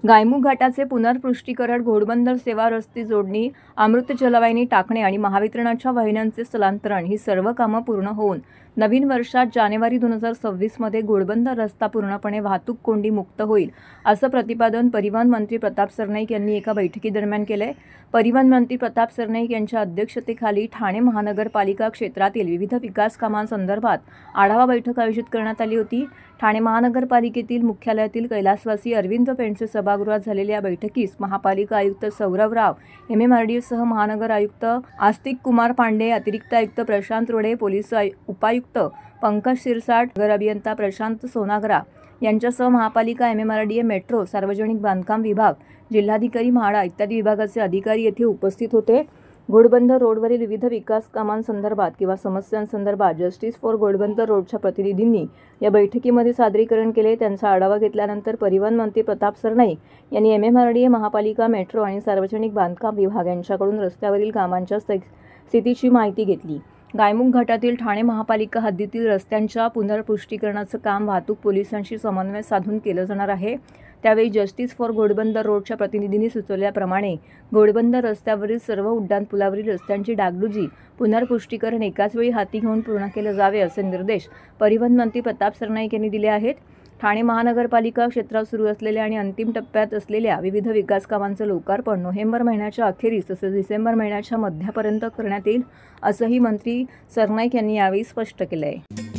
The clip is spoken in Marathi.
गायमुख घाटाचे पुनर्पृष्टीकरण, घोडबंदर सेवा रस्ते जोडणी, अमृत जलवाहिनी टाकणे आणि महावितरणाच्या वाहिन्यांचे स्थलांतरण ही सर्व कामं पूर्ण होऊन नवीन वर्षात जानेवारी 2026 मध्ये घोडबंदर रस्ता पूर्णपणे वाहतूक कोंडी मुक्त होईल, असं प्रतिपादन परिवहन मंत्री प्रताप सरनाईक यांनी एका बैठकीदरम्यान केले। परिवहन मंत्री प्रताप सरनाईक यांच्या अध्यक्षतेखाली ठाणे महानगरपालिका क्षेत्रातील विविध विकास कामांसंदर्भात आढावा बैठक आयोजित करण्यात आली होती। ठाणे महानगरपालिकेतील मुख्यालयातील कैलासवासी अरविंद पेंडसे सभागृहात झालेल्या या बैठकीस महापालिका आयुक्त सौरभ राव, MMRDA महानगर आयुक्त आस्तिक कुमार पांडे, अतिरिक्त आयुक्त प्रशांत रोडे, पोलीस उपायुक्त पंकज सिरसाट, नगर अभियंता प्रशांत सोनागरा यांच्यासह महापालिका, MMRDA, मेट्रो, सार्वजनिक बांधकाम विभाग, जिल्हाधिकारी म्हाडा इत्यादी विभागाचे अधिकारी येथे उपस्थित होते। घोडबंदर रोडवरील विविध विकास कामांसंदर्भात किंवा समस्यांसंदर्भात जस्टिस फॉर घोडबंदर रोडच्या प्रतिनिधींनी या बैठकीमध्ये सादरीकरण केले। त्यांचा आढावा घेतल्यानंतर परिवहन मंत्री प्रताप सरनाईक यांनी MMRDA, महापालिका, मेट्रो आणि सार्वजनिक बांधकाम विभाग यांच्याकडून रस्त्यावरील कामांच्या स्थितीची माहिती घेतली। गायमुख घाटातील ठाणे महापालिका हद्दीतील रस्त्यांच्या पुनर्पृष्टीकरणाचं काम वाहतूक पोलिसांशी समन्वय साधून केलं जाणार आहे। त्यावेळी जस्टिस फॉर घोडबंदर रोडच्या प्रतिनिधींनी सुचवल्याप्रमाणे घोडबंदर रस्त्यावरील सर्व उड्डाणपुलावरील रस्त्यांची डागडुजी पुनर्पृष्टीकरण एकाच वेळी हाती घेऊन पूर्ण केले जावे, असे निर्देश परिवहन मंत्री प्रताप सरनाईक यांनी दिले आहेत। ठाणे महानगरपालिका क्षेत्रात सुरू असलेल्या आणि अंतिम टप्प्यात असलेल्या विविध विकास कामांचं लोकार्पण नोव्हेंबर महिन्याच्या अखेरीस तसेच डिसेंबर महिन्याच्या मध्यापर्यंत करण्यात येईल, असंही मंत्री सरनाईक यांनी यावेळी स्पष्ट केलं आहे।